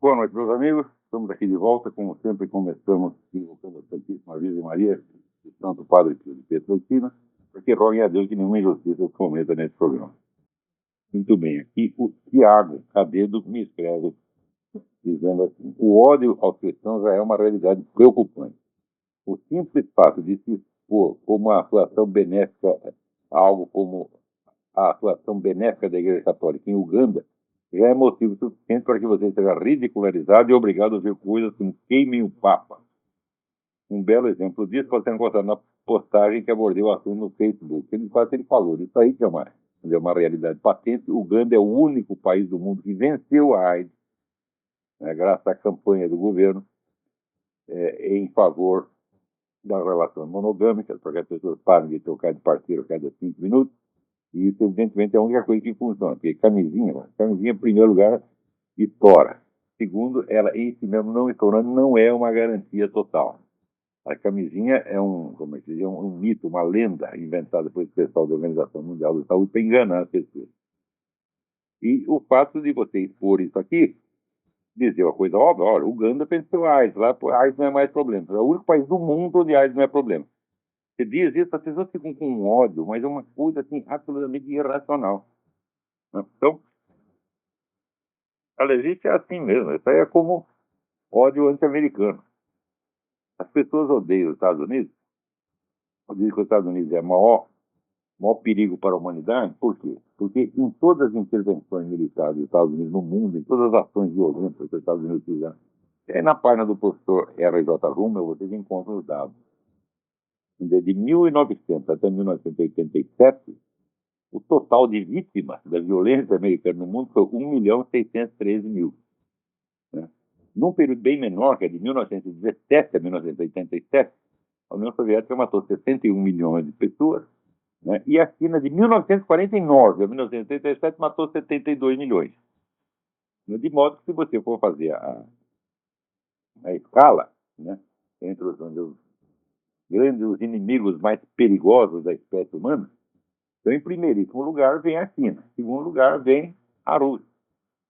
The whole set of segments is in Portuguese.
Boa noite, meus amigos. Estamos aqui de volta, como sempre, começamos invocando a Santíssima Virgem Maria e Santo Padre Pio de Pietrelcina, porque roguem a Deus que nenhuma injustiça se cometa nesse programa. Muito bem, aqui o Tiago Cadedo me escreve dizendo assim: o ódio aos cristãos já é uma realidade preocupante. O simples fato de se expor como a atuação benéfica, algo como a atuação benéfica da Igreja Católica em Uganda, já é motivo suficiente para que você seja ridicularizado e obrigado a ver coisas como queimem o Papa. Um belo exemplo disso pode ser encontrado na postagem que abordei o assunto no Facebook. Ele falou isso aí, que é uma realidade patente. Uganda é o único país do mundo que venceu a AIDS, né, graças à campanha do governo em favor das relações monogâmicas, para que as pessoas parem de trocar de parceiro a cada 5 minutos. E isso, evidentemente, é a única coisa que funciona. Porque camisinha, em primeiro lugar, estoura. Segundo, ela em si mesmo não estourando, não é uma garantia total. A camisinha é um mito, uma lenda inventada pelo pessoal da Organização Mundial da Saúde para enganar as pessoas. E o fato de você expor isso aqui, dizer uma coisa óbvia: olha, Uganda venceu a AIDS, lá a AIDS não é mais problema. É o único país do mundo onde a AIDS não é problema. Você diz isso, as pessoas ficam com ódio, mas é uma coisa assim, absolutamente irracional. Então, a legítima é assim mesmo. Isso aí é como ódio anti-americano. As pessoas odeiam os Estados Unidos. Dizem que os Estados Unidos é o maior perigo para a humanidade. Por quê? Porque em todas as intervenções militares dos Estados Unidos no mundo, em todas as ações violentas que os Estados Unidos fizeram, na página do professor R.J. Rummel, vocês encontram os dados. De 1900 até 1987, o total de vítimas da violência americana no mundo foi 1.613.000. Né? Num período bem menor, que é de 1917 a 1987, a União Soviética matou 61 milhões de pessoas, né? E a China, de 1949 a 1987, matou 72 milhões. De modo que, se você for fazer a escala, né, entre os grandes inimigos mais perigosos da espécie humana, então, em primeiríssimo lugar vem a China, em segundo lugar vem a Rússia,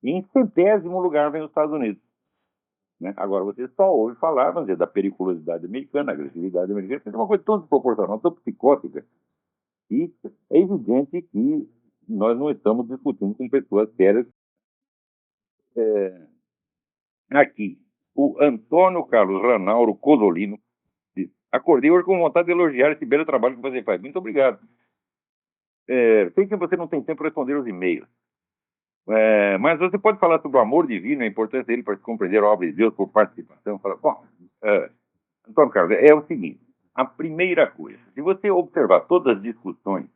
e em centésimo lugar vem os Estados Unidos. Né? Agora, você só ouve falar, vamos dizer, da periculosidade americana, da agressividade americana, é uma coisa tão desproporcional, tão psicótica, e é evidente que nós não estamos discutindo com pessoas sérias. Aqui, o Antônio Carlos Ranauro Cosolino diz: acordei hoje com vontade de elogiar esse belo trabalho que você faz. Muito obrigado. Sei que você não tem tempo para responder os e-mails. Mas você pode falar sobre o amor divino, a importância dele para se compreender a obra de Deus por participação. Antônio Carlos, é o seguinte: a primeira coisa, se você observar todas as discussões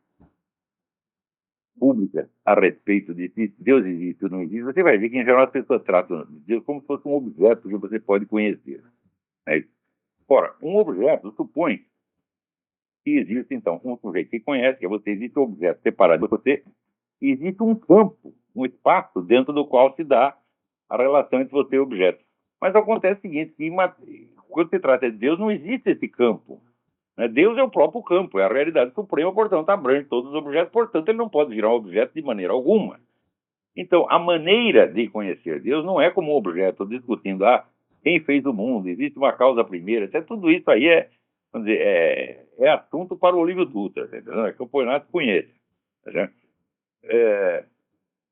públicas a respeito de se Deus existe ou não existe, você vai ver que, em geral, as pessoas tratam Deus como se fosse um objeto que você pode conhecer. Ora, um objeto supõe que existe, então, um sujeito que conhece, que você, existe um objeto separado de você, e existe um campo, um espaço dentro do qual se dá a relação entre você e o objeto. Mas acontece o seguinte, que quando se trata de Deus, não existe esse campo. Né? Deus é o próprio campo, é a realidade suprema, portanto, abrange todos os objetos, portanto, ele não pode virar um objeto de maneira alguma. Então, a maneira de conhecer Deus não é como um objeto discutindo, quem fez o mundo, existe uma causa primeira, tudo isso aí vamos dizer, é assunto para o Olívio Dutra, entendeu? É campeonato conhece. Tá?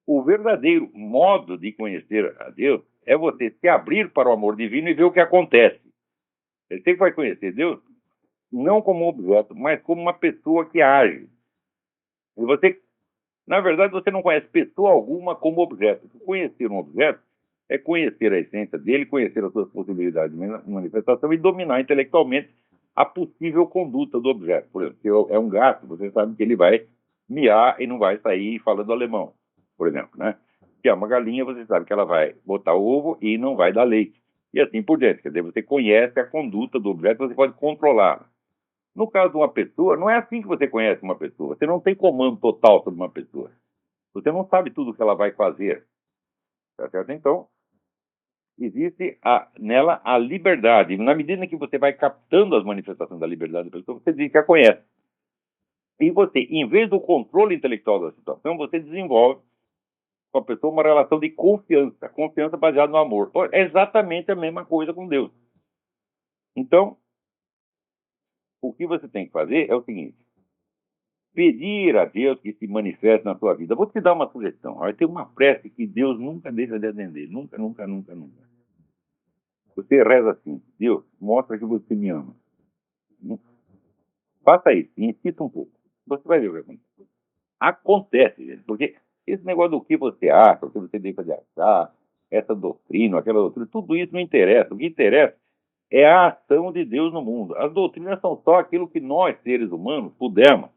O verdadeiro modo de conhecer a Deus é você se abrir para o amor divino e ver o que acontece. Você vai conhecer Deus não como um objeto, mas como uma pessoa que age. E você, na verdade, você não conhece pessoa alguma como objeto. Conhecer um objeto é conhecer a essência dele, conhecer as suas possibilidades de manifestação e dominar intelectualmente a possível conduta do objeto. Por exemplo, se é um gato, você sabe que ele vai miar e não vai sair falando alemão, por exemplo, né? Se é uma galinha, você sabe que ela vai botar ovo e não vai dar leite. E assim por diante. Quer dizer, você conhece a conduta do objeto, você pode controlá-la. No caso de uma pessoa, não é assim que você conhece uma pessoa. Você não tem comando total sobre uma pessoa. Você não sabe tudo o que ela vai fazer. Tá certo? Então, existe nela a liberdade. Na medida em que você vai captando as manifestações da liberdade da pessoa, você diz que a conhece. E você, em vez do controle intelectual da situação, você desenvolve com a pessoa uma relação de confiança, confiança baseada no amor. É exatamente a mesma coisa com Deus. Então, o que você tem que fazer é o seguinte: pedir a Deus que se manifeste na sua vida. Vou te dar uma sugestão. Vai ter uma prece que Deus nunca deixa de atender. Nunca, nunca, nunca, nunca. Você reza assim: Deus, mostra que você me ama. Faça isso, insista um pouco. Você vai ver o que acontece. Acontece, gente, porque esse negócio do que você acha, o que você deixa de achar, essa doutrina, aquela doutrina, tudo isso não interessa. O que interessa é a ação de Deus no mundo. As doutrinas são só aquilo que nós, seres humanos, pudermos,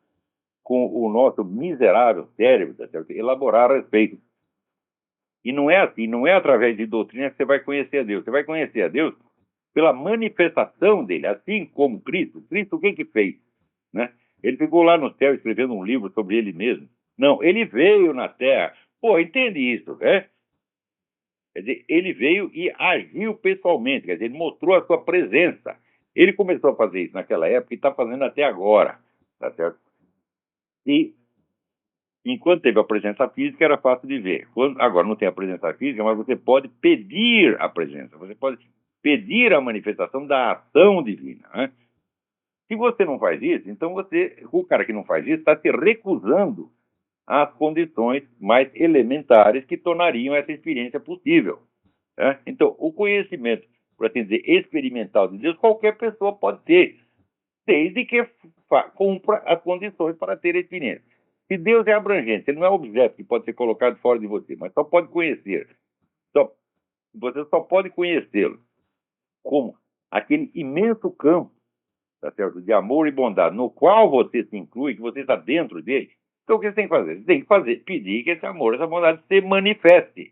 com o nosso miserável cérebro, tá certo? Elaborar a respeito. E não é assim, não é através de doutrina que você vai conhecer a Deus. Você vai conhecer a Deus pela manifestação dele, assim como Cristo. Cristo o que fez? Né? Ele ficou lá no céu escrevendo um livro sobre ele mesmo. Não, ele veio na terra. Pô, entende isso, né? Quer dizer, ele veio e agiu pessoalmente, quer dizer, ele mostrou a sua presença. Ele começou a fazer isso naquela época e está fazendo até agora, tá certo? E enquanto teve a presença física, era fácil de ver. Agora não tem a presença física, mas você pode pedir a presença, você pode pedir a manifestação da ação divina, né? Se você não faz isso, então o cara que não faz isso está se recusando às condições mais elementares que tornariam essa experiência possível. Né? Então, o conhecimento, por assim dizer, experimental de Deus, qualquer pessoa pode ter, desde que cumpra as condições para ter a experiência. Se Deus é abrangente, ele não é um objeto que pode ser colocado fora de você, mas só pode conhecer. Você só pode conhecê-lo como aquele imenso campo, tá certo, de amor e bondade, no qual você se inclui, que você está dentro dele. Então, o que você tem que fazer? Você tem que pedir que esse amor, essa bondade se manifeste.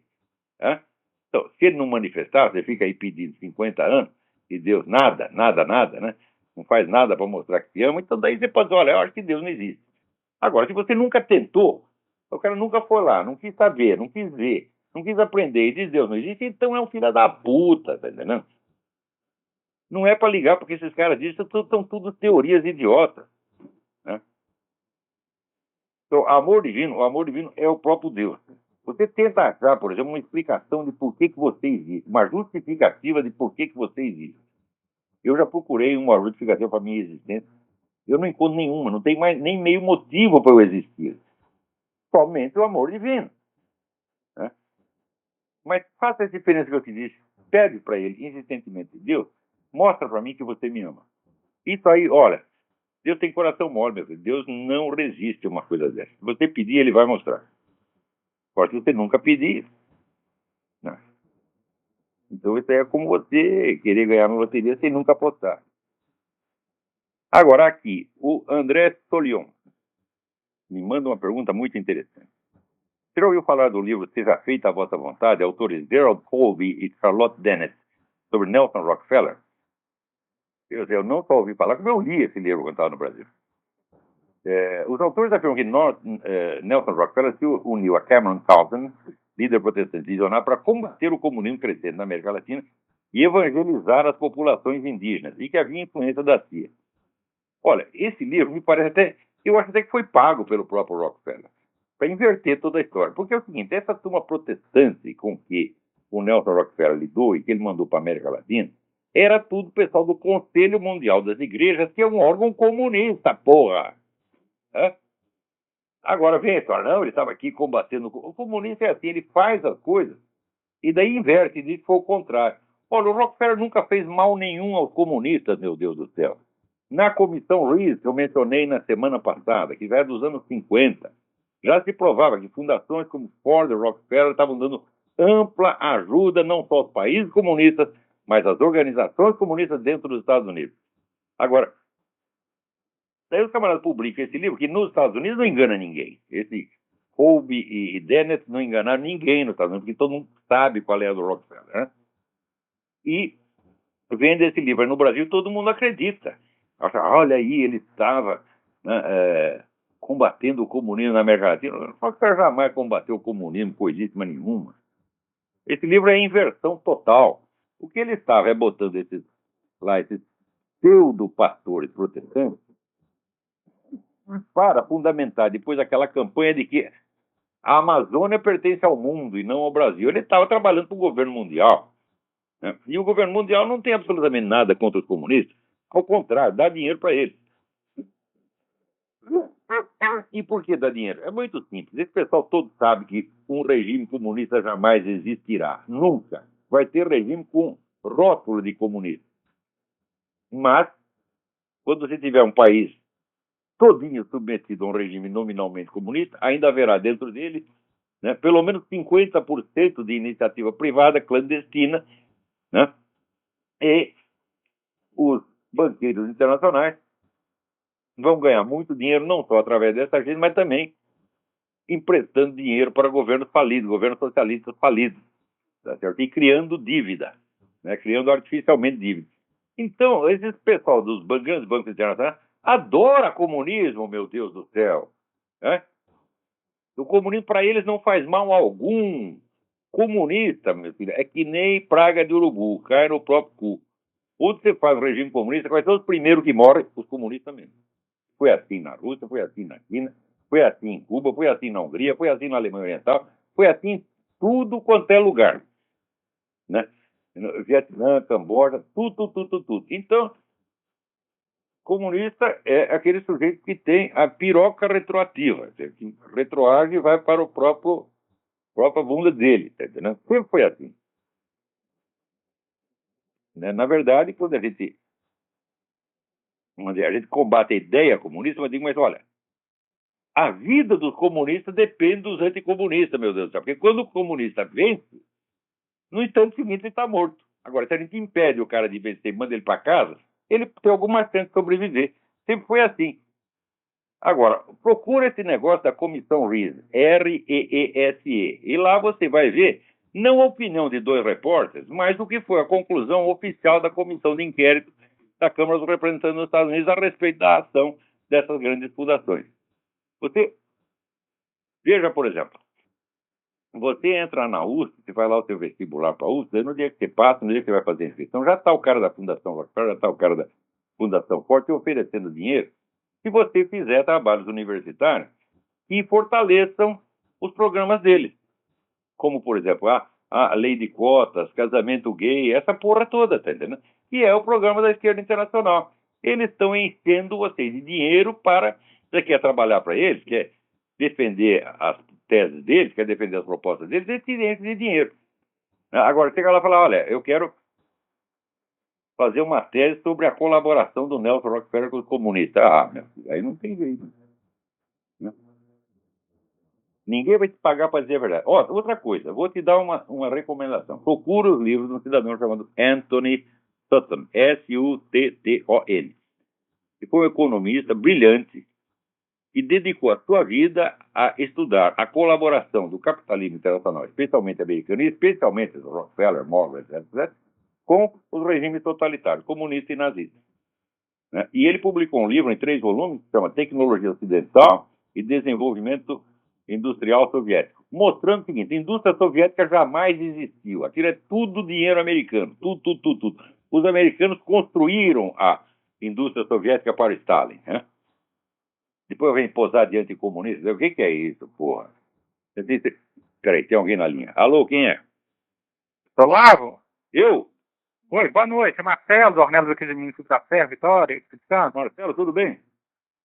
Né? Então, se ele não manifestar, você fica aí pedindo 50 anos e Deus nada, nada, nada, né? Não faz nada para mostrar que te ama, então daí você pode dizer, olha, eu acho que Deus não existe. Agora, se você nunca tentou, o cara nunca foi lá, não quis saber, não quis ver, não quis aprender e diz Deus não existe, então é um filho da puta, tá entendendo? Não é para ligar, porque esses caras dizem que são tudo teorias idiotas. Né? Então, o amor divino é o próprio Deus. Você tenta achar, por exemplo, uma explicação de por que você existe, uma justificativa de por que você existe. Eu já procurei uma justificativa para a minha existência. Eu não encontro nenhuma, não tem mais nem meio motivo para eu existir. Somente o amor divino. Né? Mas faça essa diferença que eu te disse. Pede para ele insistentemente, Deus, mostra para mim que você me ama. Isso aí, olha, Deus tem coração mole, meu filho. Deus não resiste a uma coisa dessa. Se você pedir, ele vai mostrar. Agora, se você nunca pedir, não. Então isso aí é como você querer ganhar na loteria sem nunca apostar. Agora aqui, o André Solion me manda uma pergunta muito interessante. Você já ouviu falar do livro Seja Feita a Vossa Vontade, autores Gerald Colby e Charlotte Dennett, sobre Nelson Rockefeller? Eu não só ouvi falar, como eu li esse livro quando estava no Brasil. Os autores afirmam que Nelson Rockefeller se uniu a Cameron Carlton, líder protestante visionário, para combater o comunismo crescente na América Latina e evangelizar as populações indígenas, e que havia influência da CIA. Olha, esse livro me parece até, eu acho até que foi pago pelo próprio Rockefeller, para inverter toda a história. Porque é o seguinte, essa turma protestante com que o Nelson Rockefeller lidou e que ele mandou para a América Latina, era tudo pessoal do Conselho Mundial das Igrejas, que é um órgão comunista, porra! Hã? Agora vem a história, não, ele estava aqui combatendo. O comunista é assim, ele faz as coisas e daí inverte, diz que foi o contrário. Olha, o Rockefeller nunca fez mal nenhum aos comunistas, meu Deus do céu. Na comissão Rees, que eu mencionei na semana passada, que já é dos anos 50, já se provava que fundações como Ford e Rockefeller estavam dando ampla ajuda não só aos países comunistas, mas às organizações comunistas dentro dos Estados Unidos. Agora, daí os camaradas publicam esse livro, que nos Estados Unidos não engana ninguém. Esse Colby e Dennett não enganaram ninguém nos Estados Unidos, porque todo mundo sabe qual é a do Rockefeller. Né? E vende esse livro. Aí no Brasil todo mundo acredita. Acha, olha aí, ele estava, né, combatendo o comunismo na América Latina. O Rockefeller jamais combateu o comunismo, coisíssima nenhuma. Esse livro é inversão total. O que ele estava é botando esses pseudo-pastores protestantes para fundamentar depois aquela campanha de que A Amazônia pertence ao mundo e não ao Brasil. Ele estava trabalhando para o governo mundial, né? E o governo mundial não tem absolutamente nada contra os comunistas. Ao contrário, dá dinheiro para eles. E por que dá dinheiro? É muito simples. Esse pessoal todo sabe que um regime comunista jamais existirá. Nunca. Vai ter regime com rótulo de comunista. Mas, quando você tiver um país todinho submetido a um regime nominalmente comunista, ainda haverá dentro dele, né, pelo menos 50% de iniciativa privada clandestina, né, e os banqueiros internacionais vão ganhar muito dinheiro, não só através dessa gente, mas também emprestando dinheiro para governos falidos, governos socialistas falidos, tá certo? E criando dívida, né, criando artificialmente dívida. Então, esse pessoal dos grandes bancos internacionais adora comunismo, meu Deus do céu, né? O comunismo para eles não faz mal algum. Comunista, meu filho, é que nem praga de urubu, cai no próprio cu. Quando você faz regime comunista, quais são os primeiros que morrem? Os comunistas mesmo. Foi assim na Rússia, foi assim na China, foi assim em Cuba, foi assim na Hungria, foi assim na Alemanha Oriental, foi assim em tudo quanto é lugar, né? Vietnã, Camboja, tudo. Então, comunista é aquele sujeito que tem a piroca retroativa, que retroage e vai para o própria bunda dele, tá entendendo? Sempre foi assim, né? Na verdade, quando a gente combate a ideia comunista, eu digo, mas olha, a vida dos comunistas depende dos anticomunistas, meu Deus do céu. Porque quando o comunista vence, no instante seguinte ele está morto. Agora, se a gente impede o cara de vencer e manda ele para casa, ele tem alguma chance de sobreviver. Sempre foi assim. Agora, procura esse negócio da comissão REESE, R-E-E-S-E. E lá você vai ver, não a opinião de 2 repórteres, mas o que foi a conclusão oficial da comissão de inquérito da Câmara dos Representantes dos Estados Unidos a respeito da ação dessas grandes fundações. Você veja, por exemplo, você entra na USP, você vai lá o seu vestibular para a USP, no dia que você passa, no dia que você vai fazer a inscrição, já está o cara da Fundação Rockefeller, já está o cara da Fundação Ford te oferecendo dinheiro se você fizer trabalhos universitários que fortaleçam os programas deles. Como, por exemplo, a lei de cotas, casamento gay, essa porra toda, tá entendendo? E é o programa da esquerda internacional. Eles estão enchendo você de dinheiro para... Você quer trabalhar para eles, quer defender as teses deles, quer defender as propostas deles, eles te enchem de dinheiro. Agora, chega lá e fala, olha, eu quero fazer uma tese sobre a colaboração do Nelson Rockefeller com os comunistas. Ah, meu filho, aí não tem jeito, né? Ninguém vai te pagar para dizer a verdade. Outra coisa, vou te dar uma recomendação. Procura os livros de um cidadão chamado Anthony Sutton, S-U-T-T-O-N. Ele foi um economista brilhante e dedicou a sua vida a estudar a colaboração do capitalismo internacional, especialmente americano, e especialmente do Rockefeller, Morgan, etc., com os regimes totalitários, comunistas e nazistas, né? E ele publicou um livro em 3 volumes, que se chama Tecnologia Ocidental e Desenvolvimento Industrial Soviético, mostrando o seguinte: a indústria soviética jamais existiu. Aquilo é tudo dinheiro americano, tudo. Os americanos construíram a indústria soviética para Stalin, né? Depois vem posar diante de comunistas. O que é isso, porra? Peraí, tem alguém na linha. Alô, quem é? Olavo? Eu? Oi, boa noite. É Marcelo, do Ornelas aqui de Município da Serra, Vitória, Espírito Santo. Marcelo, tudo bem?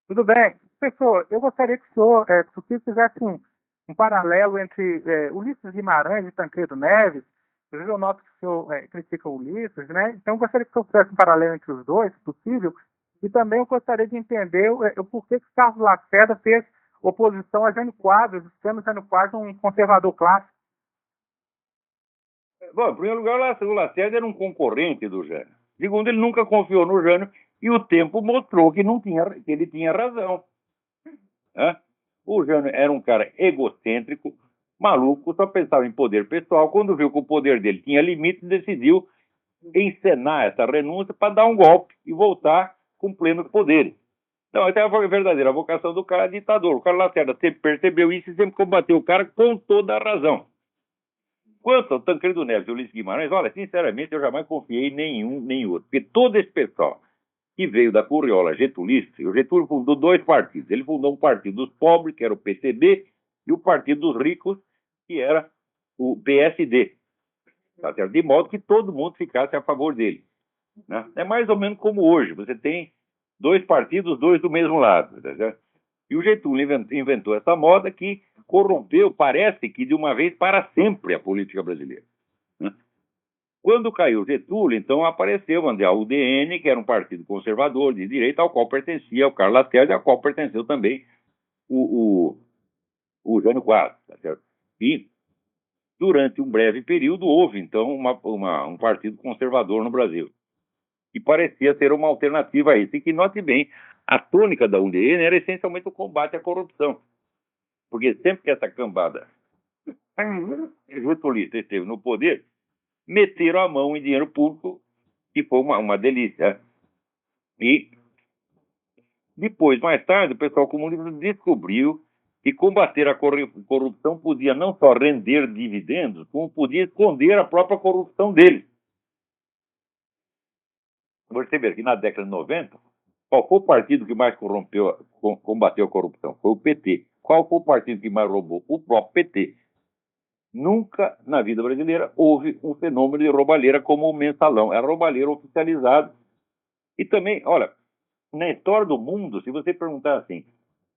Tudo bem. Professor, eu gostaria que o senhor, se fizesse um paralelo entre Ulisses Guimarães e Tancredo Neves. Inclusive, eu noto que o senhor critica o Ulisses, né? Então, eu gostaria que o senhor fizesse um paralelo entre os dois, se possível. E também eu gostaria de entender o porquê que o Carlos Lacerda fez oposição a Jânio Quadros, sendo Jânio Quadros um conservador clássico. Bom, em primeiro lugar, o Lacerda era um concorrente do Jânio. Segundo, ele nunca confiou no Jânio e o tempo mostrou que ele tinha razão, né? O Jânio era um cara egocêntrico, maluco, só pensava em poder pessoal. Quando viu que o poder dele tinha limites, decidiu encenar essa renúncia para dar um golpe e voltar com plenos poderes. Então, essa é a verdadeira vocação do cara ditador. O Carlos Lacerda sempre percebeu isso e sempre combateu o cara com toda a razão. Quanto ao Tancredo Neves e Ulisses Guimarães, olha, sinceramente, eu jamais confiei em nenhum nem outro. Porque todo esse pessoal que veio da curriola getulista, o Getúlio fundou 2 partidos. Ele fundou um partido dos pobres, que era o PTB, e o Partido dos Ricos, que era o PSD. Tá certo? De modo que todo mundo ficasse a favor dele. Né? É mais ou menos como hoje. Você tem dois partidos, dois do mesmo lado. Tá certo? E o Getúlio inventou essa moda que corrompeu, parece que de uma vez para sempre, a política brasileira. Né? Quando caiu Getúlio, então apareceu a UDN, que era um partido conservador de direita, ao qual pertencia o Carlos Lacerda, ao qual pertenceu também o Jânio Quadros. Tá certo? E durante um breve período houve, então, um partido conservador no Brasil, que parecia ser uma alternativa a isso. E que, note bem, a tônica da UDN era essencialmente o combate à corrupção. Porque sempre que essa cambada getulista esteve no poder, meteram a mão em dinheiro público, que foi uma delícia. E depois, mais tarde, o pessoal comunista descobriu que combater a corrupção podia não só render dividendos, como podia esconder a própria corrupção deles. Você vê que na década de 90, qual foi o partido que mais combateu a corrupção? Foi o PT. Qual foi o partido que mais roubou? O próprio PT. Nunca na vida brasileira houve um fenômeno de roubalheira como o mensalão. Era roubalheira oficializado. E também, olha, na história do mundo, se você perguntar assim,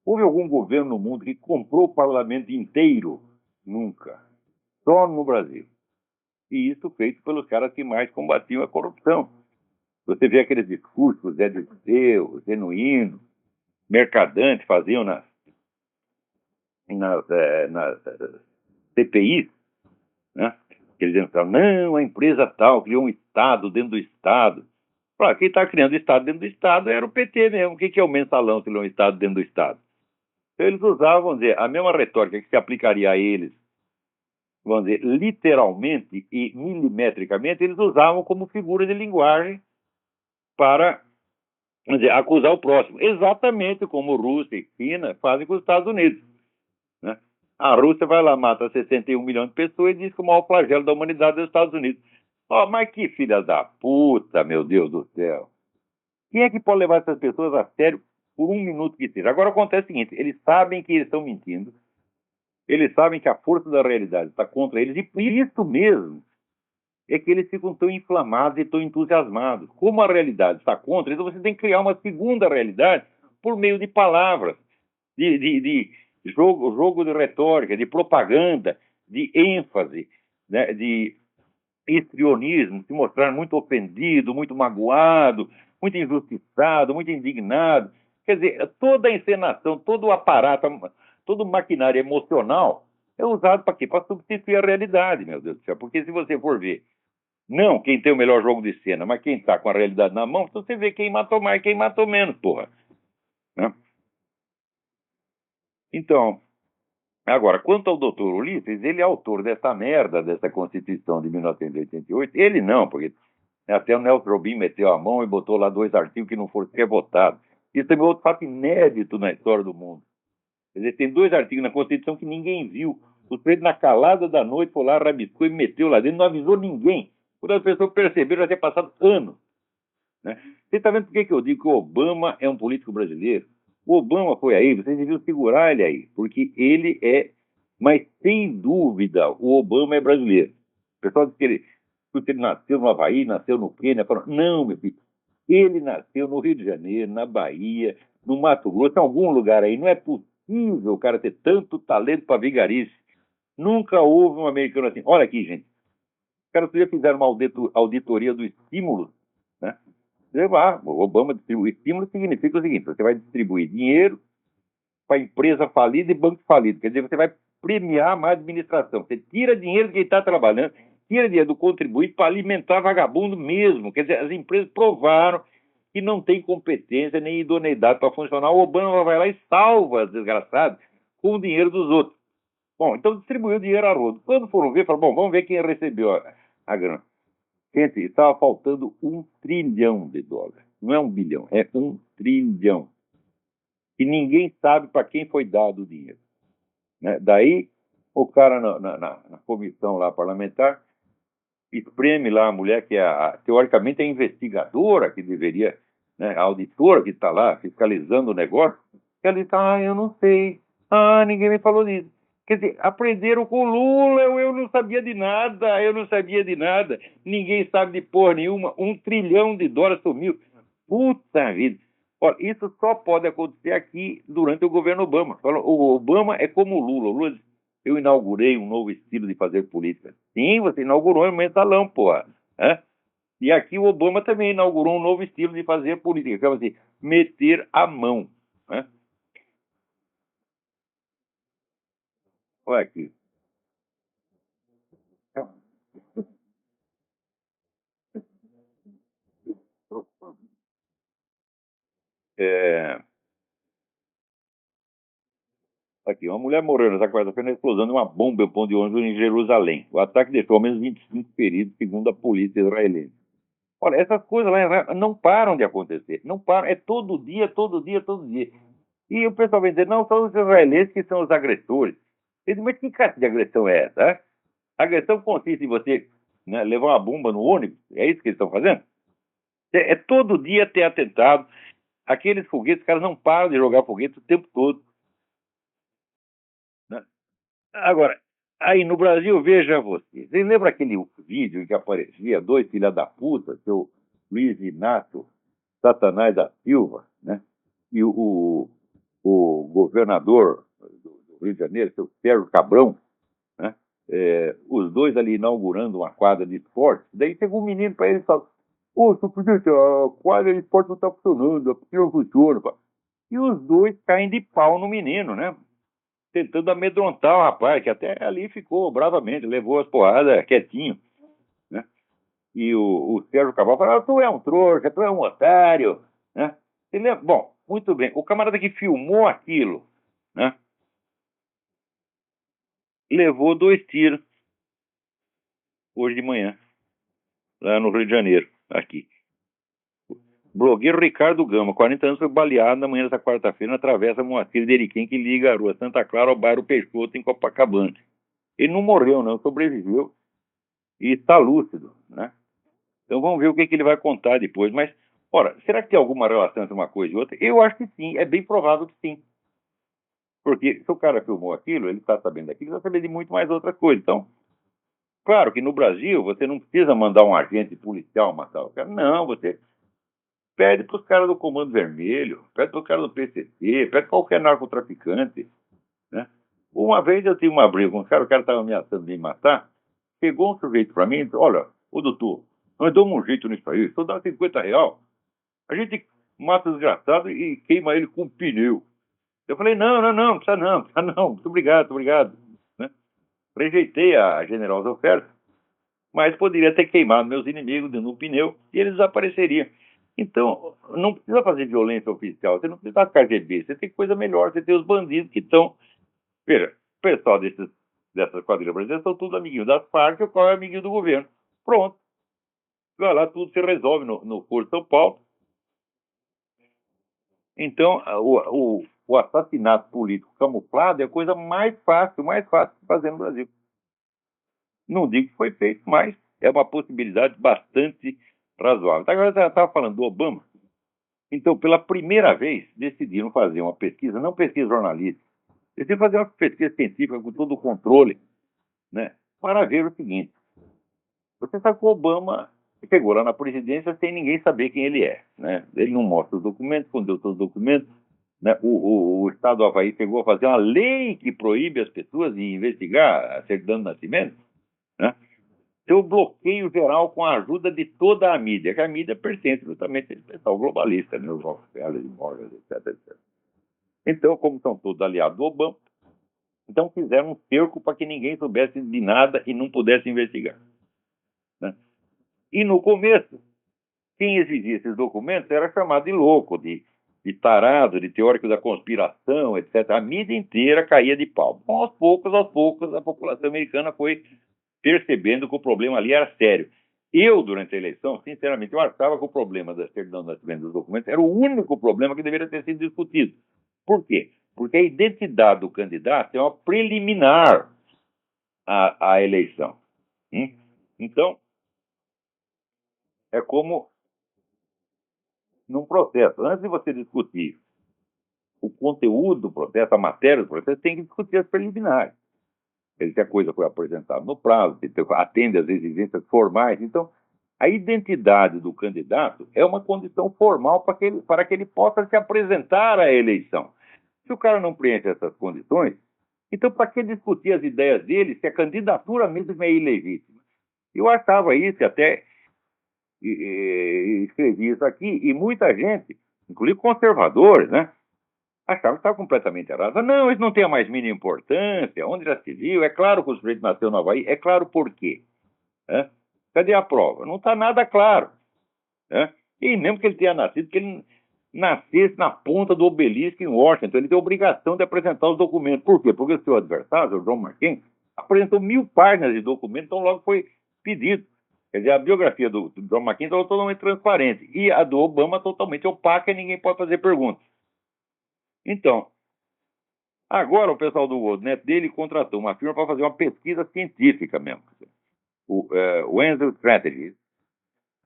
houve algum governo no mundo que comprou o parlamento inteiro? Nunca. Só no Brasil. E isso feito pelos caras que mais combatiam a corrupção. Você vê aqueles discursos, Zé Dirceu, Genuíno, Mercadante faziam nas CPIs, né? Eles diziam, não, a empresa tal criou um Estado dentro do Estado. Quem está criando Estado dentro do Estado era o PT mesmo. O que é o mensalão se criou um Estado dentro do Estado? Então eles usavam, vamos dizer, a mesma retórica que se aplicaria a eles, vamos dizer, literalmente e milimetricamente, eles usavam como figura de linguagem para, vamos dizer, acusar o próximo. Exatamente como Rússia e China fazem com os Estados Unidos. Né? A Rússia vai lá, mata 61 milhões de pessoas e diz que o maior flagelo da humanidade é os Estados Unidos. Mas que filha da puta, meu Deus do céu. Quem é que pode levar essas pessoas a sério por um minuto que seja? Agora acontece o seguinte, eles sabem que eles estão mentindo, eles sabem que a força da realidade está contra eles, e por isso mesmo é que eles ficam tão inflamados e tão entusiasmados. Como a realidade está contra, então você tem que criar uma segunda realidade por meio de palavras, de jogo de retórica, de propaganda, de ênfase, né, de histrionismo, se mostrar muito ofendido, muito magoado, muito injustiçado, muito indignado. Quer dizer, toda a encenação, todo o aparato, todo o maquinário emocional é usado para quê? Para substituir a realidade, meu Deus do céu. Porque se você for ver, não quem tem o melhor jogo de cena, mas quem está com a realidade na mão, então você vê quem matou mais, quem matou menos, porra. Né? Então, agora, quanto ao doutor Ulisses, ele é autor dessa merda, dessa Constituição de 1988. Ele não, porque até o Nelson Jobim meteu a mão e botou lá 2 artigos que não foram sequer votados. Isso também é outro fato inédito na história do mundo. Quer dizer, tem 2 artigos na Constituição que ninguém viu. O sujeito, na calada da noite, foi lá, rabiscou e meteu lá dentro, não avisou ninguém. Quando as pessoas perceberam, já tinha passado anos. Né? Você está vendo por que eu digo que o Obama é um político brasileiro? O Obama foi aí, vocês deviam segurar ele aí, porque ele é, mas sem dúvida, o Obama é brasileiro. O pessoal diz que ele nasceu no Havaí, nasceu no Quênia. Não, meu filho, ele nasceu no Rio de Janeiro, na Bahia, no Mato Grosso, em algum lugar aí. Não é possível o cara ter tanto talento para vigarice. Nunca houve um americano assim. Olha aqui, gente. Os caras já fizeram uma auditoria do estímulo, né? O Obama distribui estímulo significa o seguinte: você vai distribuir dinheiro para empresa falida e banco falido. Quer dizer, você vai premiar mais administração. Você tira dinheiro de quem está trabalhando, tira dinheiro do contribuinte para alimentar vagabundo mesmo. Quer dizer, as empresas provaram que não tem competência nem idoneidade para funcionar. O Obama vai lá e salva as desgraçadas com o dinheiro dos outros. Bom, então distribuiu dinheiro a rodo. Quando foram ver, falaram, bom, vamos ver quem recebeu a grana. Gente, estava faltando $1 trilhão. Não é 1 bilhão, é 1 trilhão. E ninguém sabe para quem foi dado o dinheiro. Né? Daí, o cara na comissão lá parlamentar espreme lá a mulher que teoricamente é a investigadora, que deveria, né, a auditora que está lá fiscalizando o negócio. Ela diz, eu não sei. Ninguém me falou disso. Quer dizer, aprenderam com o Lula, eu não sabia de nada, eu não sabia de nada. Ninguém sabe de porra nenhuma. $1 trilhão sumiu. Puta vida. Olha, isso só pode acontecer aqui durante o governo Obama. O Obama é como o Lula. O Lula diz, eu inaugurei um novo estilo de fazer política. Sim, você inaugurou um mensalão, porra. Hã? E aqui o Obama também inaugurou um novo estilo de fazer política, que é assim, meter a mão. Né? Olha aqui. É, aqui, uma mulher morreu nessa quarta-feira na explosão de uma bomba em um ponto de ônibus em Jerusalém. O ataque deixou ao menos 25 feridos, segundo a polícia israelense. Olha, essas coisas lá não param de acontecer. Não param. É todo dia, todo dia, todo dia. E o pessoal vem dizer, não, são os israelenses que são os agressores. Eu digo, mas que classe de agressão é essa? Hein? A agressão consiste em você, né, levar uma bomba no ônibus. É isso que eles estão fazendo? É todo dia ter atentado. Aqueles foguetes, os caras não param de jogar foguetes o tempo todo. Né? Agora, aí no Brasil, veja você. Você lembra aquele vídeo em que aparecia dois filha da puta, seu Luiz Inácio Satanás da Silva, né? E o governador do Rio de Janeiro, seu Sérgio Cabrão, né? Os dois ali inaugurando uma quadra de esporte. Daí chegou um menino para ele e falou: ô, senhor presidente, a quadra de esporte não está funcionando, a não funciona. Pá. E os dois caem de pau no menino, né? Tentando amedrontar o rapaz, que até ali ficou bravamente, levou as porradas quietinho, né? E o Sérgio Cabral falou: tu é um trouxa, tu é um otário, né? Ele bom, muito bem. O camarada que filmou aquilo, né? Levou 2 tiros hoje de manhã, lá no Rio de Janeiro, aqui. Blogueiro Ricardo Gama, 40 anos, foi baleado na manhã dessa quarta-feira na travessa Moacir de Eriquém, que liga a rua Santa Clara ao bairro Peixoto, em Copacabana. Ele não morreu, não, sobreviveu e está lúcido, né? Então vamos ver o que ele vai contar depois. Mas, ora, será que tem alguma relação entre uma coisa e outra? Eu acho que sim, é bem provável que sim. Porque se o cara filmou aquilo, ele está sabendo daquilo, ele está sabendo de muito mais outra coisa. Então, claro que no Brasil você não precisa mandar um agente policial matar o cara. Não, você pede para os caras do Comando Vermelho, pede para os caras do PCC, pede para qualquer narcotraficante, né? Uma vez eu tive uma briga com um cara, o cara estava ameaçando de me matar, chegou um sujeito para mim e disse: olha, ô doutor, nós damos um jeito nisso aí, só dá R$ 50, a gente mata o desgraçado e queima ele com um pneu. Eu falei: não, não, não, precisa não, precisa não, muito obrigado, muito obrigado. Né? Rejeitei a generosa oferta, mas poderia ter queimado meus inimigos no pneu e eles desapareceriam. Então, não precisa fazer violência oficial, você não precisa de KGB, você tem coisa melhor, você tem os bandidos que estão. Veja, o pessoal dessas quadrilhas brasileiras são todos amiguinhos das Farc, o qual é amiguinho do governo. Pronto. Vai lá, tudo se resolve no Foro de São Paulo. Então, o assassinato político camuflado é a coisa mais fácil de fazer no Brasil. Não digo que foi feito, mas é uma possibilidade bastante razoável. Agora, eu estava falando do Obama. Então, pela primeira vez, decidiram fazer uma pesquisa, não pesquisa jornalística, decidiram fazer uma pesquisa científica com todo o controle, né, para ver o seguinte. Você sabe que o Obama chegou lá na presidência sem ninguém saber quem ele é, né? Ele não mostra os documentos, escondeu todos os documentos, né? O Estado do Havaí chegou a fazer uma lei que proíbe as pessoas de investigar a certidão de nascimento, né? Seu bloqueio geral com a ajuda de toda a mídia, que a mídia pertence justamente a esse pessoal globalista, né? Os Rockefeller, Morgan, etc, etc. Então, como são todos aliados do Obama, então fizeram um cerco para que ninguém soubesse de nada e não pudesse investigar, né? E no começo, quem exigia esses documentos era chamado de louco, de tarado, de teórico da conspiração, etc. A mídia inteira caía de pau. Bom, aos poucos, a população americana foi percebendo que o problema ali era sério. Eu, durante a eleição, sinceramente, eu achava que o problema da certidão de nascimento dos documentos era o único problema que deveria ter sido discutido. Por quê? Porque a identidade do candidato é uma preliminar à eleição. Então, é como num processo. Antes de você discutir o conteúdo do processo, a matéria do processo, tem que discutir as preliminares. se a coisa foi apresentada no prazo, se atende às exigências formais. Então, a identidade do candidato é uma condição formal para que ele possa se apresentar à eleição. Se o cara não preenche essas condições, então para que discutir as ideias dele se a candidatura mesmo é ilegítima? Eu achava isso, até escrevi isso aqui, e muita gente, inclusive conservadores, né, achava que estava completamente errado. Não, isso não tem a mais mínima importância, onde já se viu, é claro que o sujeito nasceu no Havaí, é claro por quê. Né? Cadê a prova? Não está nada claro. Né? E mesmo que ele tenha nascido, que ele nascesse na ponta do obelisco em Washington, ele tem a obrigação de apresentar os documentos. Por quê? Porque o seu adversário, o John McCain, apresentou 1000 páginas de documentos, então logo foi pedido. Quer dizer, a biografia do John McCain estava totalmente transparente e a do Obama totalmente opaca e ninguém pode fazer perguntas. Então, agora o pessoal do WorldNet dele contratou uma firma para fazer uma pesquisa científica mesmo. O Wenzel Strategies,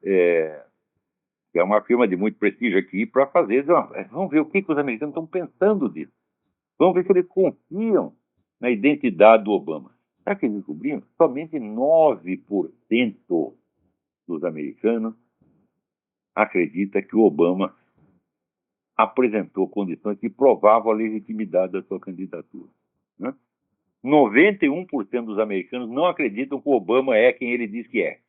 que é uma firma de muito prestígio aqui, para fazer. Vamos ver o que os americanos estão pensando disso. Vamos ver se eles confiam na identidade do Obama. Sabe o que eles descobriram? Somente 9% dos americanos acredita que o Obama apresentou condições que provavam a legitimidade da sua candidatura. Né? 91% dos americanos não acreditam que o Obama é quem ele diz que é.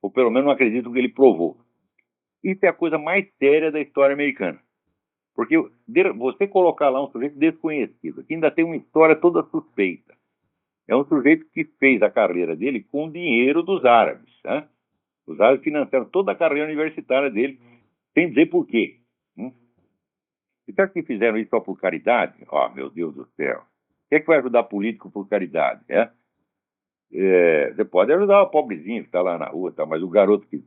Ou pelo menos não acreditam que ele provou. Isso é a coisa mais séria da história americana. Porque você colocar lá um sujeito desconhecido, que ainda tem uma história toda suspeita, é um sujeito que fez a carreira dele com o dinheiro dos árabes. Né? Os árabes financiaram toda a carreira universitária dele, sem dizer por quê. E será que fizeram isso só por caridade? Oh, meu Deus do céu. O que é que vai ajudar político por caridade? Você pode ajudar o pobrezinho que está lá na rua, tá? Mas o garoto que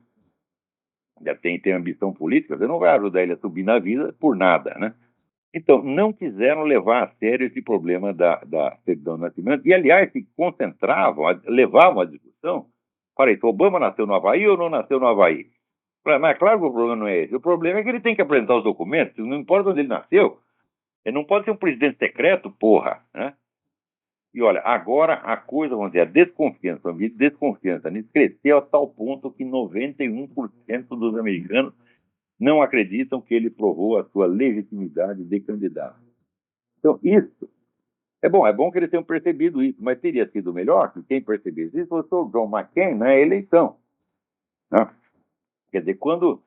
já tem ambição política, você não vai ajudar ele a subir na vida por nada, né? Então, não quiseram levar a sério esse problema da certidão de nascimento. E, aliás, se concentravam, levavam a discussão. Falei, o Obama nasceu no Havaí ou não nasceu no Havaí? Mas claro que o problema não é esse. O problema é que ele tem que apresentar os documentos, não importa onde ele nasceu. Ele não pode ser um presidente secreto, porra, né? E olha, agora a coisa, vamos dizer, a desconfiança nisso cresceu a tal ponto que 91% dos americanos não acreditam que ele provou a sua legitimidade de candidato. Então, isso é bom que eles tenham percebido isso, mas teria sido melhor que quem percebesse isso fosse o John McCain na eleição. Né? Quer dizer, quando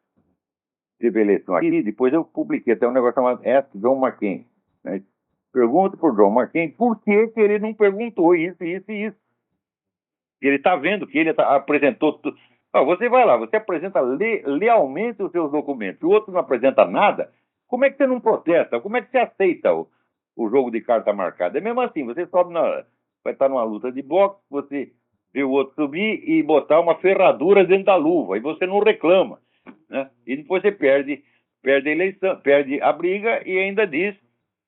teve a eleição aqui, depois eu publiquei até um negócio chamado Ask John McCain. Né? Pergunta para o John McCain por que ele não perguntou isso, isso e isso. Ele está vendo que ele apresentou tudo. Você vai lá, você apresenta lealmente os seus documentos, o outro não apresenta nada, como é que você não protesta? Como é que você aceita o jogo de carta marcada? É mesmo assim, você sobe vai estar numa luta de boxe, você vê o outro subir e botar uma ferradura dentro da luva, e você não reclama. Né? E depois você perde a eleição, perde a briga e ainda diz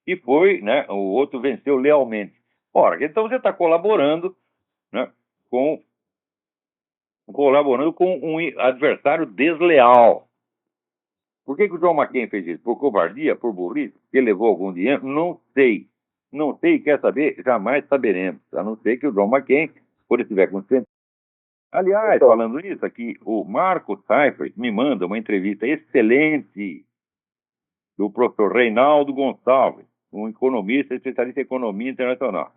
que foi, né, o outro venceu lealmente. Ora, então você está colaborando, né, com um adversário desleal. Por que o John McCain fez isso? Por covardia? Por burrice? Porque levou algum dinheiro? Não sei. Não sei, quer saber? Jamais saberemos. A não ser que o John McCain, quando estiver consciente. Aliás, falando nisso aqui, o Marco Seifert me manda uma entrevista excelente do professor Reinaldo Gonçalves, um economista, especialista em economia internacional,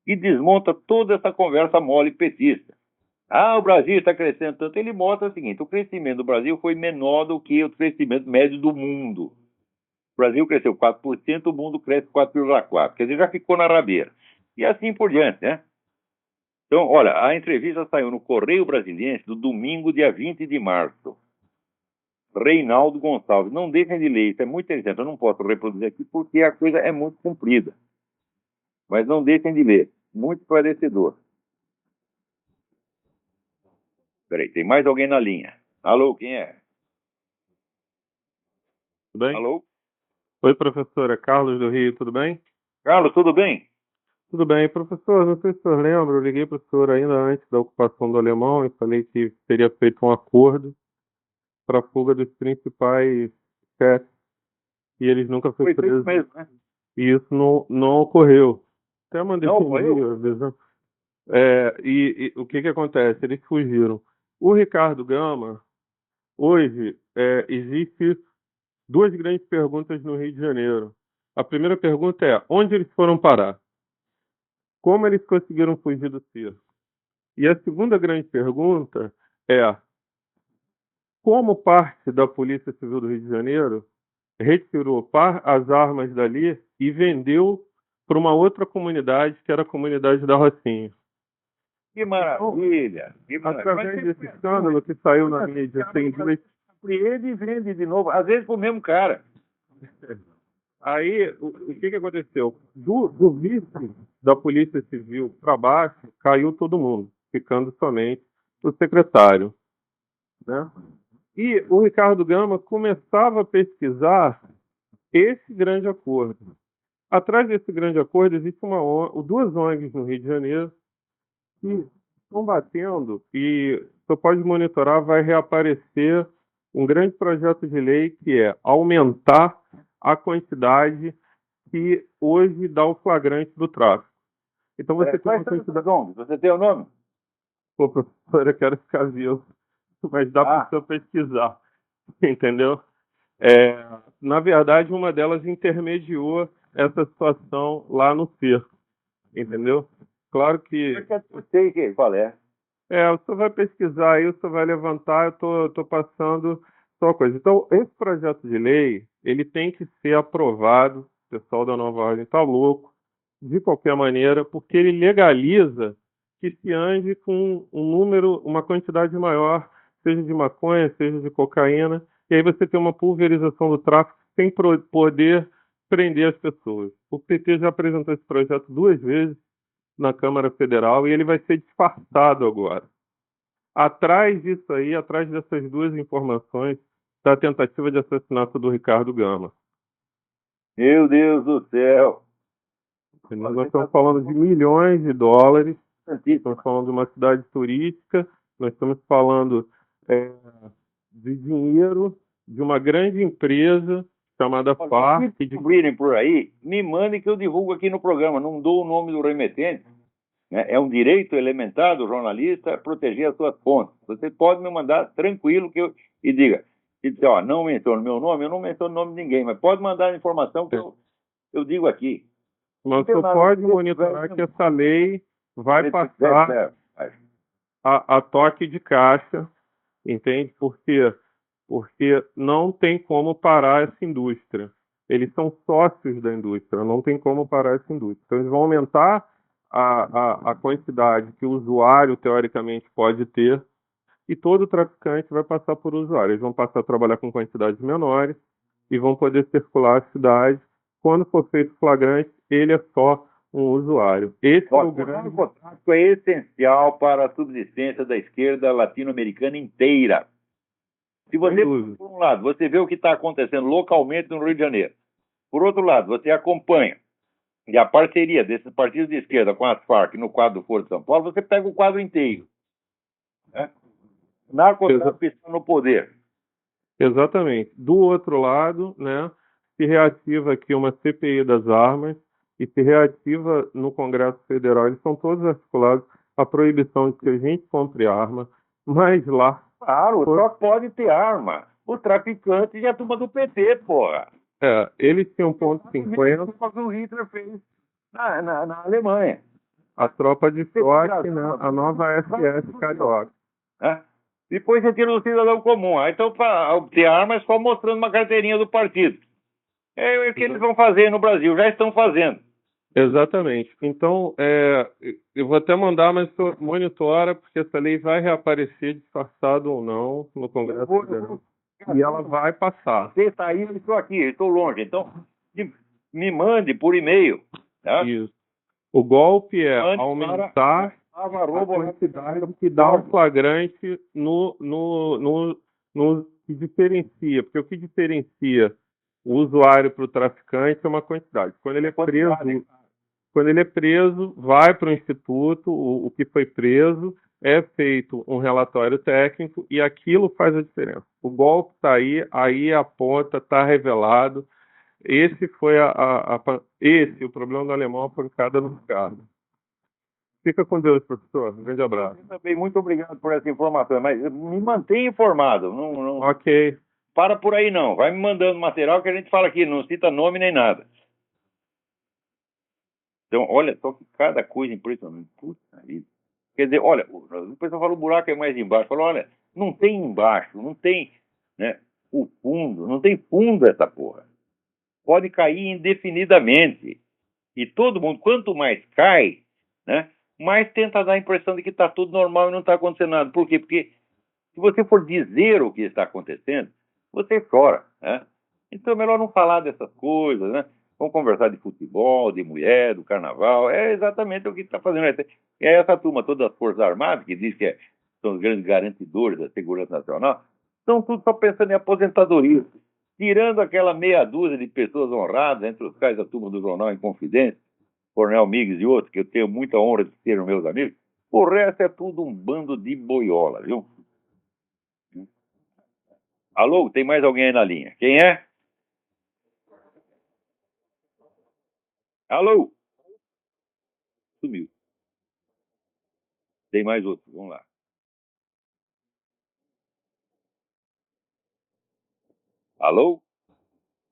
e desmonta toda essa conversa mole petista. O Brasil está crescendo tanto. Ele mostra o seguinte: o crescimento do Brasil foi menor do que o crescimento médio do mundo. O Brasil cresceu 4%, o mundo cresce 4,4%. Quer dizer, já ficou na rabeira. E assim por diante, né? Então, olha, a entrevista saiu no Correio Brasiliense do domingo, dia 20 de março. Reinaldo Gonçalves. Não deixem de ler, isso é muito interessante. Eu não posso reproduzir aqui porque a coisa é muito comprida. Mas não deixem de ler. Muito esclarecedor. Peraí, tem mais alguém na linha. Alô, quem é? Tudo bem? Alô? Oi, professora. Carlos do Rio, tudo bem? Carlos, tudo bem? Tudo bem. Professor, não sei se o senhor lembra, eu liguei para o senhor ainda antes da ocupação do Alemão e falei que teria feito um acordo para a fuga dos principais chefes e eles nunca foram Foi isso presos. mesmo, né? E isso não ocorreu. Até mandei Não, um foi eu. e-mail avisando. E o que que acontece? Eles fugiram. O Ricardo Gama, hoje, existe duas grandes perguntas no Rio de Janeiro. A primeira pergunta é: onde eles foram parar? Como eles conseguiram fugir do circo? E a segunda grande pergunta é: como parte da Polícia Civil do Rio de Janeiro retirou as armas dali e vendeu para uma outra comunidade, que era a comunidade da Rocinha? Que maravilha! Que maravilha. Através desse escândalo que saiu na mídia, tem duas. Ele e vende de novo, às vezes pro mesmo cara. Aí, o que que aconteceu? Do vice da Polícia Civil para baixo, caiu todo mundo, ficando somente o secretário, né? E o Ricardo Gama começava a pesquisar esse grande acordo. Atrás desse grande acordo existe duas ONGs no Rio de Janeiro que estão batendo, e você pode monitorar, vai reaparecer um grande projeto de lei que é aumentar a quantidade que hoje dá o flagrante do tráfico. Então você tem uma quantidade... Você tem o nome? Pô, professor, eu quero ficar vivo, mas dá para você pesquisar, entendeu? Na verdade, uma delas intermediou essa situação lá no cerco, entendeu? Claro que... Eu sei qual é. O senhor vai pesquisar aí, o senhor vai levantar, eu tô passando só coisa. Então, esse projeto de lei, ele tem que ser aprovado, o pessoal da Nova Ordem está louco, de qualquer maneira, porque ele legaliza que se ande com uma quantidade maior, seja de maconha, seja de cocaína, e aí você tem uma pulverização do tráfico sem poder prender as pessoas. O PT já apresentou esse projeto 2 vezes na Câmara Federal e ele vai ser disfarçado agora. Atrás disso aí, atrás dessas duas informações, está a tentativa de assassinato do Ricardo Gama. Meu Deus do céu! Nós estamos falando de milhões de dólares, estamos falando de uma cidade turística, nós estamos falando de dinheiro de uma grande empresa chamada FARC. Se descobrirem por aí, me mandem que eu divulgo aqui no programa. Não dou o nome do remetente. Né? É um direito elementar do jornalista proteger as suas fontes. Você pode me mandar tranquilo e diga, não menciono meu nome, eu não menciono o nome de ninguém, mas pode mandar a informação que eu digo aqui. Mas você pode monitorar que essa lei vai passar a toque de caixa, entende? Porque não tem como parar essa indústria. Eles são sócios da indústria, não tem como parar essa indústria. Então, eles vão aumentar a quantidade que o usuário, teoricamente, pode ter, e todo traficante vai passar por usuário. Eles vão passar a trabalhar com quantidades menores e vão poder circular a cidade. Quando for feito flagrante, ele é só um usuário. Esse o tráfico é essencial para a subsistência da esquerda latino-americana inteira. Se você, por um lado, você vê o que está acontecendo localmente no Rio de Janeiro, por outro lado, você acompanha e a parceria desses partidos de esquerda com as Farc no quadro do Foro de São Paulo, você pega o quadro inteiro. Narcotráfico no poder. Exatamente. Do outro lado, né, se reativa aqui uma CPI das armas e se reativa no Congresso Federal. Eles são todos articulados a proibição de que a gente compre arma, mas lá... Claro, só pode ter arma. O traficante e a turma do PT, porra. Eles tinham .50. Como o Hitler fez na Alemanha. A tropa de choque, né? A nova SS carioca. Depois você tira o cidadão comum. Então, para obter arma é só mostrando uma carteirinha do partido. É o que eles vão fazer no Brasil, já estão fazendo. Exatamente. Então, eu vou até mandar, mas monitora, porque essa lei vai reaparecer, disfarçado ou não, no Congresso Federal. E ela vai passar. Você está aí, eu estou aqui, eu estou longe. Então, me mande por e-mail. Tá? Isso. O golpe é aumentar a quantidade que dá o flagrante no que diferencia. Porque o que diferencia o usuário para o traficante é uma quantidade. Quando ele é preso, vai para o instituto, o que foi preso, é feito um relatório técnico e aquilo faz a diferença. O golpe está aí a ponta, está revelado. esse foi o problema do alemão, a pancada no carro. Fica com Deus, professor. Um grande abraço. Também muito obrigado por essa informação, mas me mantenha informado. Não, Ok. para por aí não. Vai me mandando material que a gente fala aqui, não cita nome nem nada. Então, olha só que cada coisa impressionante. Puta vida. Quer dizer, olha, o pessoal falou o buraco é mais embaixo. Falou, olha, não tem embaixo, não tem, né, o fundo, não tem fundo essa porra. Pode cair indefinidamente. E todo mundo, quanto mais cai, né, mais tenta dar a impressão de que está tudo normal e não está acontecendo nada. Por quê? Porque se você for dizer o que está acontecendo, você chora, né? Então é melhor não falar dessas coisas, né? Vamos conversar de futebol, de mulher, do carnaval. É exatamente o que está fazendo. É essa turma toda das Forças Armadas, que diz que são os grandes garantidores da segurança nacional, estão tudo só pensando em aposentadoria. Tirando aquela meia dúzia de pessoas honradas, entre os quais a turma do Jornal em Confidência, Coronel Migues e outros, que eu tenho muita honra de ser meus amigos, o resto é tudo um bando de boiola, viu? Alô, tem mais alguém aí na linha? Quem é? Alô? Sumiu. Tem mais outro, vamos lá. Alô?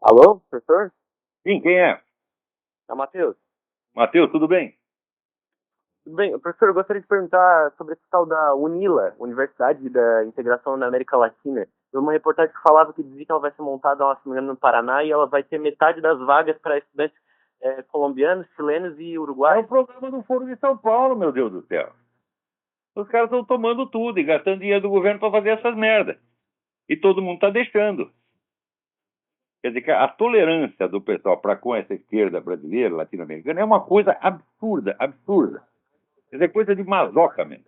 Alô, professor? Sim, quem é? É o Matheus. Matheus, tudo bem? Tudo bem? Professor, eu gostaria de perguntar sobre esse tal da UNILA, Universidade da Integração na América Latina. Eu vi uma reportagem que falava que dizia que ela vai ser montada, se não me engano, no Paraná, e ela vai ter metade das vagas para estudantes colombianos, chilenos e É uruguaios. o programa do Foro de São Paulo, meu Deus do céu. Os caras estão tomando tudo e gastando dinheiro do governo para fazer essas merdas. E todo mundo está deixando. Quer dizer que a tolerância do pessoal para com essa esquerda brasileira, latino-americana, é uma coisa absurda, absurda. Quer dizer, coisa de masoca mesmo.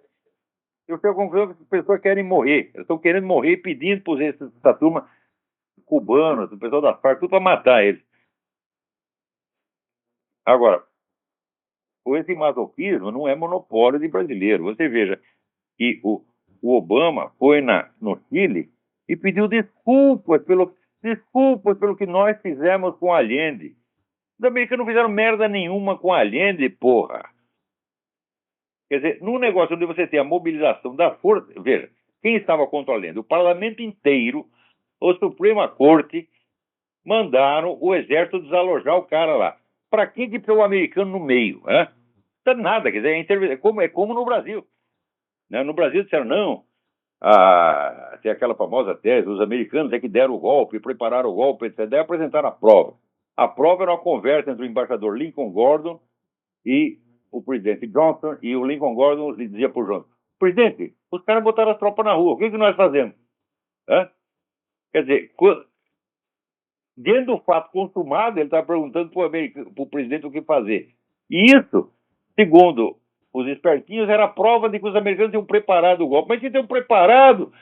Eu tenho a conclusão que as pessoas querem morrer. Elas estão querendo morrer pedindo por essa turma cubana, o pessoal da Farc, tudo para matar eles. Agora, esse masoquismo não é monopólio de brasileiro. Você veja que o Obama foi no Chile e pediu desculpas pelo que nós fizemos com Allende. Os americanos não fizeram merda nenhuma com Allende, porra. Quer dizer, num negócio onde você tem a mobilização da força... Veja, quem estava contra Allende? O parlamento inteiro, a Suprema Corte, mandaram o exército desalojar o cara lá. Para que pôr o americano no meio? Não tá nada, quer dizer, é como no Brasil. Né? No Brasil disseram, não, tem aquela famosa tese, os americanos é que deram o golpe, prepararam o golpe, etc. Daí apresentaram a prova. A prova era uma conversa entre o embaixador Lincoln Gordon e o presidente Johnson, e o Lincoln Gordon lhe dizia para o Johnson, presidente, os caras botaram as tropas na rua, o que nós fazemos? Quer dizer, dentro do fato consumado, ele está perguntando para o presidente o que fazer. E isso, segundo os espertinhos, era a prova de que os americanos tinham preparado o golpe. Mas se tinham preparado,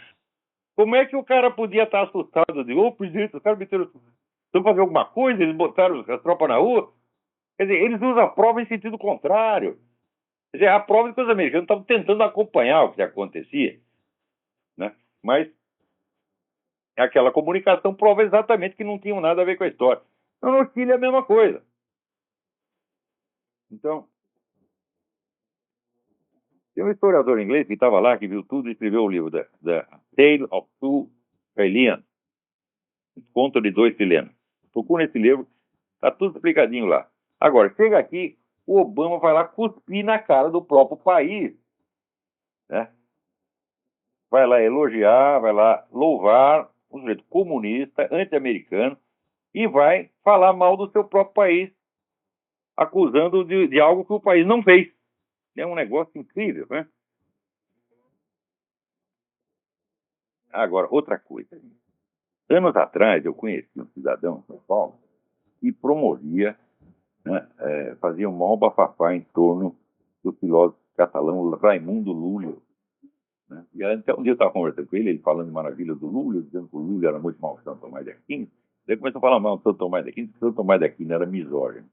como é que o cara podia estar assustado? De, presidente, os caras meteram... Estão fazendo alguma coisa? Eles botaram as tropas na rua? Quer dizer, eles usam a prova em sentido contrário. Quer dizer, a prova de que os americanos estavam tentando acompanhar o que acontecia. Né? Mas aquela comunicação prova exatamente que não tinham nada a ver com a história. Então, no Chile é a mesma coisa. Então, tem um historiador inglês que estava lá, que viu tudo e escreveu o livro da Tale of Two Chileans, Conto de Dois Chilenos. Procura esse livro, está tudo explicadinho lá. Agora, chega aqui, o Obama vai lá cuspir na cara do próprio país. Né? Vai lá elogiar, vai lá louvar um sujeito comunista, anti-americano, e vai falar mal do seu próprio país, acusando de algo que o país não fez. É um negócio incrível, né? Agora, outra coisa. Anos atrás, eu conheci um cidadão em São Paulo que promovia, né, fazia um maior bafafá em torno do filósofo catalão Raimundo Lúlio. Né? E até um dia eu estava conversando com ele falando de maravilhas do Lúlio, dizendo que o Lúlio era muito mal de São Tomás de Aquino. Daí começou a falar mal de São Tomás de Aquino, que São Tomás de Aquino era misógino.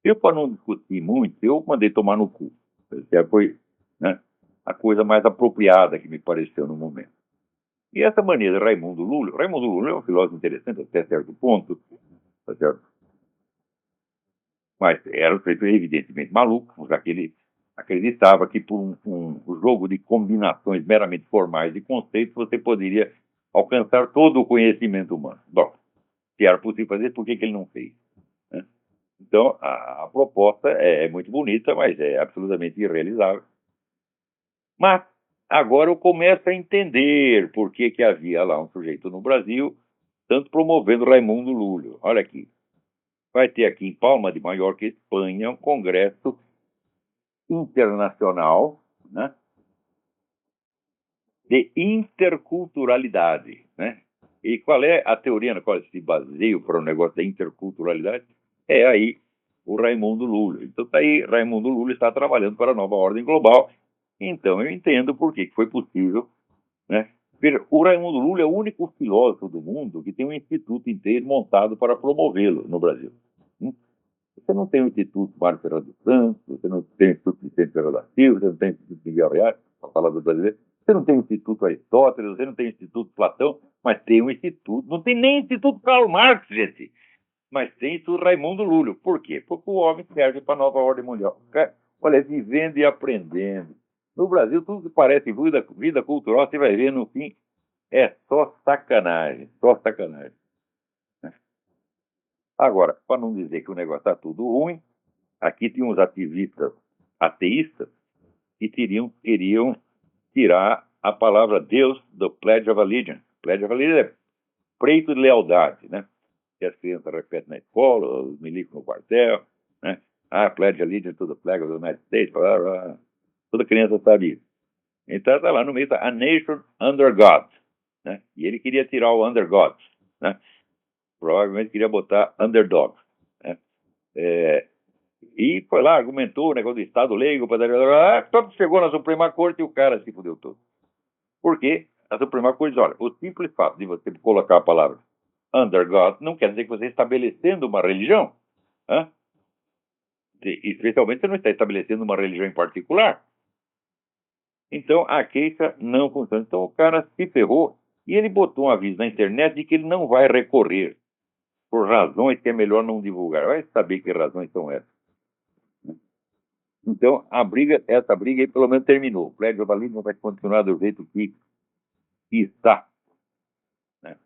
Eu, para não discutir muito, eu mandei tomar no cu. Essa foi, né, a coisa mais apropriada que me pareceu no momento. E essa maneira de Raimundo Lúlio é um filósofo interessante até certo ponto, tá certo? Mas era um sujeito evidentemente maluco, já que ele acreditava que por um jogo de combinações meramente formais de conceitos você poderia alcançar todo o conhecimento humano. Bom, se era possível fazer, por que ele não fez? Né? Então, a proposta é muito bonita, mas é absolutamente irrealizável. Mas agora eu começo a entender por que havia lá um sujeito no Brasil, tanto promovendo Raimundo Lúlio. Olha aqui, vai ter aqui em Palma de Mallorca, Espanha, um congresso internacional, né, de interculturalidade, né? E qual é a teoria na qual se baseia para o negócio da interculturalidade? É aí o Raimundo Lúlio. Então tá aí, Raimundo Lúlio está trabalhando para a nova ordem global. Então eu entendo por que foi possível, né? Veja, o Raimundo Lúlio é o único filósofo do mundo que tem um instituto inteiro montado para promovê-lo no Brasil. Você não tem o Instituto Mário Ferreira dos Santos, você não tem o Instituto Vicente Ferreira da Silva, você não tem o Instituto Miguel Reale, para falar do brasileiro, você não tem o Instituto Aristóteles, você não tem o Instituto Platão, mas tem um instituto, não tem nem o Instituto Karl Marx, gente, mas tem o Instituto Raimundo Lúlio. Por quê? Porque o homem serve para a nova ordem mundial. Olha, vivendo e aprendendo. No Brasil, tudo que parece vida cultural, você vai ver no fim, é só sacanagem, só sacanagem. Agora, para não dizer que o negócio está tudo ruim, aqui tem uns ativistas ateístas que queriam tirar a palavra Deus do Pledge of Allegiance. Pledge of Allegiance é preito de lealdade, né? Que as crianças repetem na escola, os milicos no quartel, né? Pledge Allegiance to the flag of the United States, blá, blá, blá. Toda criança sabe isso. Então está lá no meio, a nation under God, né? E ele queria tirar o under God, né? Provavelmente queria botar underdog, né? E foi lá, argumentou o negócio do Estado leigo, todo chegou na Suprema Corte e o cara se fudeu todo. Por quê? A Suprema Corte diz, olha, o simples fato de você colocar a palavra under God não quer dizer que você está estabelecendo uma religião. Né? Especialmente você não está estabelecendo uma religião em particular. Então a queixa não funciona. Então o cara se ferrou e ele botou um aviso na internet de que ele não vai recorrer por razões que é melhor não divulgar. Vai saber que razões são essas. Então, essa briga aí pelo menos terminou. O Pledge of Allegiance vai continuar do jeito que está. Né?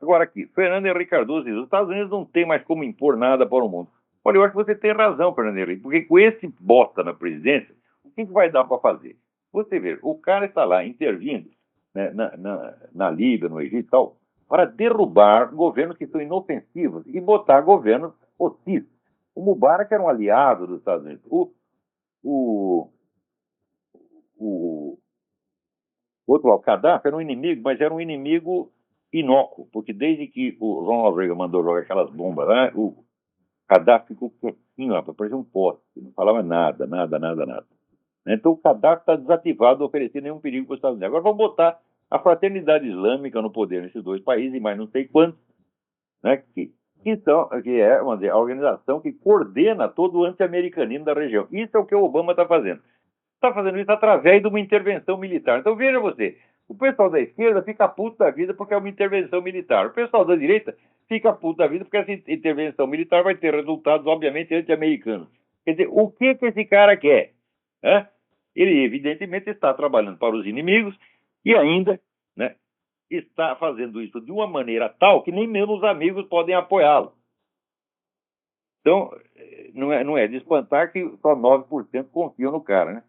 Agora aqui, Fernando Henrique Cardoso diz, os Estados Unidos não tem mais como impor nada para o mundo. Olha, eu acho que você tem razão, Fernando Henrique, porque com esse bota na presidência, o que vai dar para fazer? Você vê, o cara está lá intervindo, né, na Líbia, no Egito e tal, para derrubar governos que são inofensivos e botar governos hostis. O Mubarak era um aliado dos Estados Unidos. O outro lá, o Gaddafi, era um inimigo, mas era um inimigo inócuo, porque desde que o Ronald Reagan mandou jogar aquelas bombas lá, o Gaddafi ficou quietinho, parecia um poste, não falava nada. Então o Gaddafi está desativado, não oferecer nenhum perigo para os Estados Unidos. Agora vamos botar a Fraternidade Islâmica no poder nesses dois países, mas não sei quantos, né, que é, vamos dizer, a organização que coordena todo o anti-americanismo da região. Isso é o que o Obama está fazendo. Está fazendo isso através de uma intervenção militar. Então veja você, o pessoal da esquerda fica puto da vida porque é uma intervenção militar. O pessoal da direita fica puto da vida porque essa intervenção militar vai ter resultados, obviamente, anti-americanos. Quer dizer, o que esse cara quer? Ele, evidentemente, está trabalhando para os inimigos e ainda, né, está fazendo isso de uma maneira tal que nem mesmo os amigos podem apoiá-lo. Então, não é de espantar que só 9% confiam no cara, né?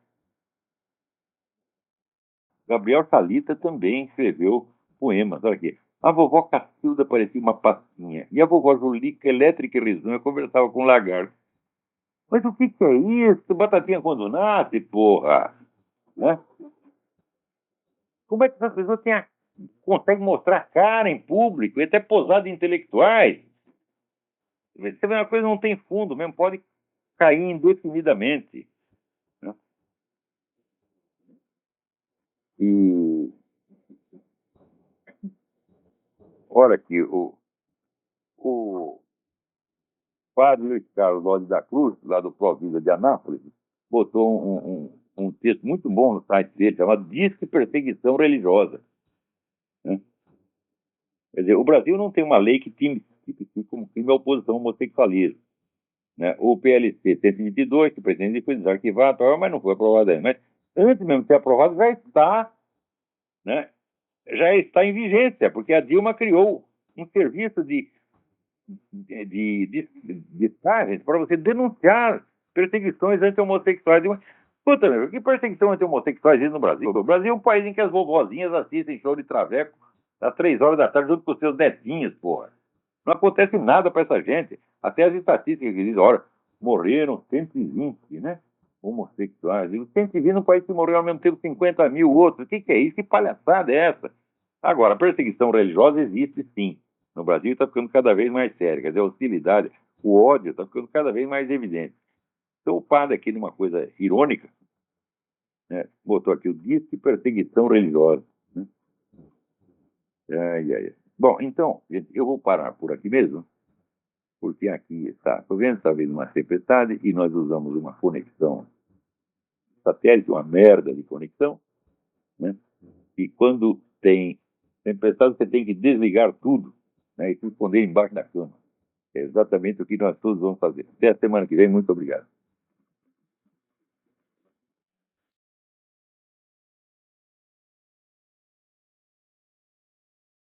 Gabriel Salita também escreveu poemas. Olha aqui. A vovó Cacilda parecia uma pastinha. E a vovó Julica, elétrica e risonha, conversava com o lagarto. Mas o que é isso? Batatinha quando nasce, porra! Né? Como é que essas pessoas conseguem mostrar a cara em público e até posar de intelectuais? Você vê, uma coisa não tem fundo mesmo, pode cair indefinidamente. Né? E olha aqui, o padre Luiz Carlos Lodi da Cruz, lá do Provida de Anápolis, botou um texto muito bom no site dele, chamado Disque Perseguição Religiosa. Né? Quer dizer, o Brasil não tem uma lei que tipifique como crime a oposição ao homossexualismo. né? O PLC 122, que pretende depois desarquivar, mas não foi aprovado ainda. Mas antes mesmo de ser aprovado, já está, né? Já está em vigência, porque a Dilma criou um serviço de para você denunciar perseguições anti-homossexuais. Puta, meu, que perseguição anti-homossexuais existe no Brasil? O Brasil é um país em que as vovozinhas assistem show de traveco às 3 horas da tarde junto com seus netinhos, porra. Não acontece nada para essa gente. Até as estatísticas que dizem, olha, morreram 120, né? Homossexuais. E 120 no país que morreu ao mesmo tempo 50 mil outros. O que é isso? Que palhaçada é essa? Agora, a perseguição religiosa existe sim. No Brasil está ficando cada vez mais séria. Quer dizer, a hostilidade, o ódio está ficando cada vez mais evidente. Então, o padre aqui, numa coisa irônica, né, botou aqui o disque perseguição religiosa. Né? Ai, ai, ai. Bom, então, gente, eu vou parar por aqui mesmo, porque aqui está chovendo, está vindo uma tempestade, e nós usamos uma conexão satélite, uma merda de conexão, né? E quando tem tempestade, você tem que desligar tudo, né, e se esconder embaixo da cama. É exatamente o que nós todos vamos fazer. Até a semana que vem. Muito obrigado.